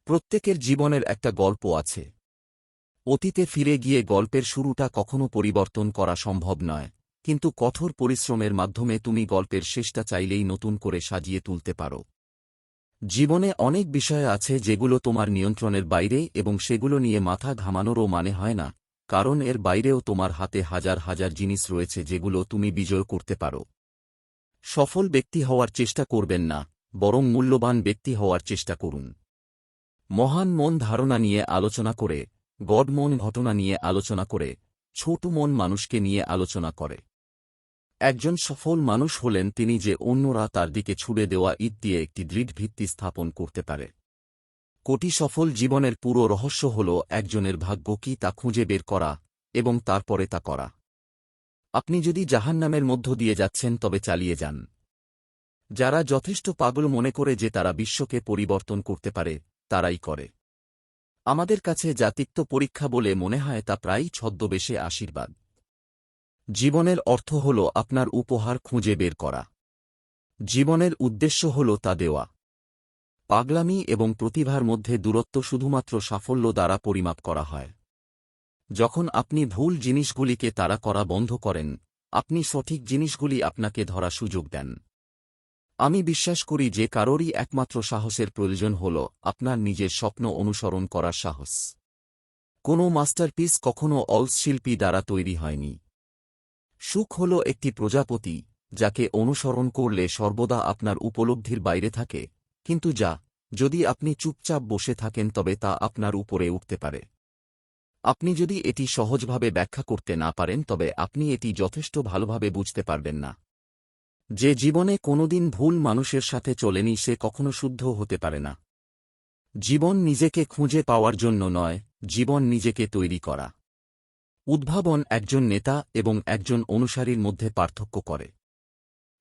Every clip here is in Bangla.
প্রত্যেকের জীবনের একটা গল্প আছে। অতীতে ফিরে গিয়ে গল্পের শুরুটা কখনো পরিবর্তন করা সম্ভব নয়, কিন্তু কঠোর পরিশ্রমের মাধ্যমে তুমি গল্পের শেষটা চাইলেই নতুন করে সাজিয়ে তুলতে পারো। জীবনে অনেক বিষয় আছে যেগুলো তোমার নিয়ন্ত্রণের বাইরে, এবং সেগুলো নিয়ে মাথা ঘামানোরও মানে হয় না, কারণ এর বাইরেও তোমার হাতে হাজার হাজার জিনিস রয়েছে যেগুলো তুমি বিজয় করতে পারো। সফল ব্যক্তি হওয়ার চেষ্টা করবেন না, বরং মূল্যবান ব্যক্তি হওয়ার চেষ্টা করুন। মহান মন ধারণা নিয়ে আলোচনা করে, গড মন ঘটনা নিয়ে আলোচনা করে, ছোট মন মানুষকে নিয়ে আলোচনা করে। একজন সফল মানুষ হলেন তিনি যে অন্যরা তার দিকে ছুড়ে দেওয়া ইট দিয়ে একটি দৃঢ় ভিত্তি স্থাপন করতে পারে। কোটি সফল জীবনের পুরো রহস্য হল একজনের ভাগ্য কি তা খুঁজে বের করা এবং তারপরে তা করা। আপনি যদি জাহান্নামের মধ্য দিয়ে যাচ্ছেন তবে চালিয়ে যান। যারা যথেষ্ট পাগল মনে করে যে তারা বিশ্বকে পরিবর্তন করতে পারে, তারাই করে। আমাদের কাছে যা তিক্ত পরীক্ষা বলে মনে হয় তা প্রায়ই ছদ্মবেশে আশীর্বাদ। জীবনের অর্থ হল আপনার উপহার খুঁজে বের করা। জীবনের উদ্দেশ্য হল তা দেওয়া। পাগলামি এবং প্রতিভার মধ্যে দূরত্ব শুধুমাত্র সাফল্য দ্বারা পরিমাপ করা হয়। যখন আপনি ভুল জিনিসগুলিকে তাড়া করা বন্ধ করেন, আপনি সঠিক জিনিসগুলি আপনাকে ধরা সুযোগ দেন। আমি বিশ্বাস করি যে কারোরই একমাত্র সাহসের প্রয়োজন হল আপনার নিজের স্বপ্ন অনুসরণ করার সাহস। কোনো মাস্টারপিস কখনো অলস শিল্পী দ্বারা তৈরি হয়নি। সুখ হল একটি প্রজাপতি যাকে অনুসরণ করলে সর্বদা আপনার উপলব্ধির বাইরে থাকে, কিন্তু যদি আপনি চুপচাপ বসে থাকেন তবে তা আপনার উপরে উঠতে পারে। আপনি যদি এটি সহজভাবে ব্যাখ্যা করতে না পারেন তবে আপনি এটি যথেষ্ট ভালোভাবে বুঝতে পারবেন না। যে জীবনে কোনোদিন ভুল মানুষের সাথে চলেনি সে কখনো শুদ্ধ হতে পারে না। জীবন নিজেকে খুঁজে পাওয়ার জন্য নয়, জীবন নিজেকে তৈরি করা। উদ্ভাবন একজন নেতা এবং একজন অনুসারীর মধ্যে পার্থক্য করে।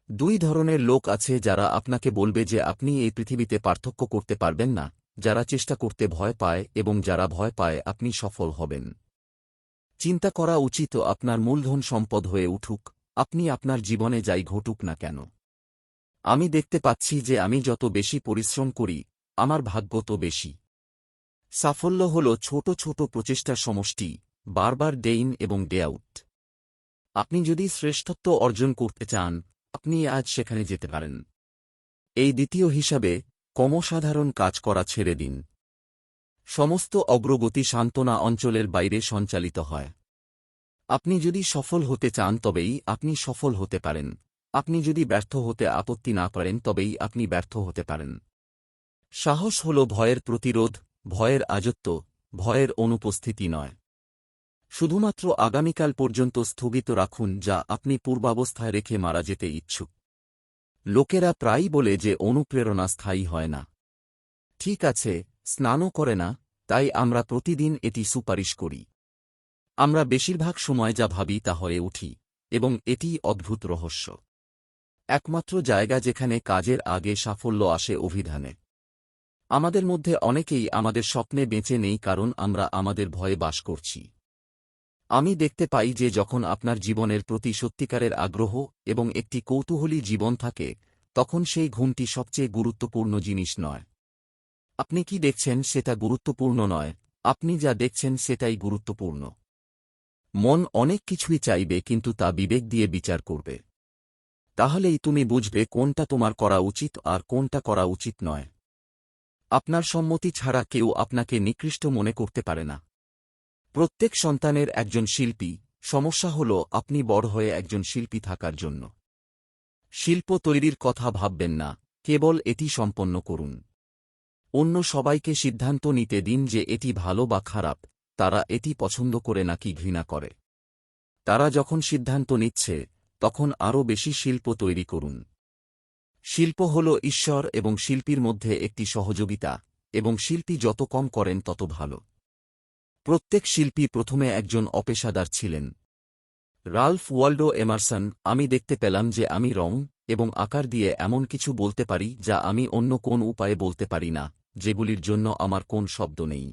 দুই ধরনের লোক আছে যারা আপনাকে বলবে যে আপনি এই পৃথিবীতে পার্থক্য করতে পারবেন না, যারা চেষ্টা করতে ভয় পায় এবং যারা ভয় পায় আপনি সফল হবেন। চিন্তা করা উচিত আপনার মূলধন সম্পদ হয়ে উঠুক, আপনি আপনার জীবনে যাই ঘটুক না কেন। আমি দেখতে পাচ্ছি যে আমি যত বেশি পরিশ্রম করি, আমার ভাগ্য তো বেশি। সাফল্য হল ছোট ছোট প্রচেষ্টার সমষ্টি, বারবার ডে ইন এবং ডে আউট। আপনি যদি শ্রেষ্ঠত্ব অর্জন করতে চান, আপনি আজ সেখানে যেতে পারেন। এই দ্বিতীয় হিসাবে, কমসাধারণ কাজ করা ছেড়ে দিন। সমস্ত অগ্রগতি সান্ত্বনা অঞ্চলের বাইরে সঞ্চালিত হয়। আপনি যদি সফল হতে চান তবেই আপনি সফল হতে পারেন। আপনি যদি ব্যর্থ হতে আপত্তি না করেন তবেই আপনি ব্যর্থ হতে পারেন। সাহস হল ভয়ের প্রতিরোধ, ভয়ের আজত্ব, ভয়ের অনুপস্থিতি নয়। শুধুমাত্র আগামীকাল পর্যন্ত স্থগিত রাখুন যা আপনি পূর্বাবস্থায় রেখে মারা যেতে ইচ্ছুক। লোকেরা প্রায়ই বলে যে অনুপ্রেরণা স্থায়ী হয় না। ঠিক আছে, স্নানও করে না, তাই আমরা প্রতিদিন এটি সুপারিশ করি। আমরা বেশিরভাগ সময় যা ভাবি তা হয়ে উঠি, এবং এটিই অদ্ভুত রহস্য। একমাত্র জায়গা যেখানে কাজের আগে সাফল্য আসে অভিধানে। আমাদের মধ্যে অনেকেই আমাদের স্বপ্নে বেঁচে নেই কারণ আমরা আমাদের ভয়ে বাস করছি। আমি দেখতে পাই যে যখন আপনার জীবনের প্রতি সত্যিকারের আগ্রহ এবং একটি কৌতূহলী জীবন থাকে, তখন সেই ঘুমটি সবচেয়ে গুরুত্বপূর্ণ জিনিস নয়। আপনি কি দেখছেন সেটা গুরুত্বপূর্ণ নয়, আপনি যা দেখছেন সেটাই গুরুত্বপূর্ণ। মন অনেক কিছুই চাইবে কিন্তু তা বিবেক দিয়ে বিচার করবে। তাহলেই তুমি বুঝবে কোনটা তোমার করা উচিত আর কোনটা করা উচিত নয়। আপনার সম্মতি ছাড়া কেউ আপনাকে নিকৃষ্ট মনে করতে পারে না। প্রত্যেক সন্তানের একজন শিল্পী, সমস্যা হল আপনি বড় হয়ে একজন শিল্পী থাকার জন্য। শিল্প তৈরির কথা ভাববেন না, কেবল এটি সম্পন্ন করুন। অন্য সবাইকে সিদ্ধান্ত নিতে দিন যে এটি ভালো বা খারাপ, তারা এটি পছন্দ করে নাকি ঘৃণা করে। তারা যখন সিদ্ধান্ত নিচ্ছে, তখন আরও বেশি শিল্প তৈরি করুন। শিল্প হল ঈশ্বর এবং শিল্পীর মধ্যে একটি সহযোগিতা, এবং শিল্পী যত কম করেন তত ভালো। প্রত্যেক শিল্পী প্রথমে একজন অপেশাদার ছিলেন। Ralph Waldo Emerson. আমি দেখতে পেলাম যে আমি রং এবং আকার দিয়ে এমন কিছু বলতে পারি যা আমি অন্য কোন উপায়ে বলতে পারি না, যেগুলির জন্য আমার কোন শব্দ নেই।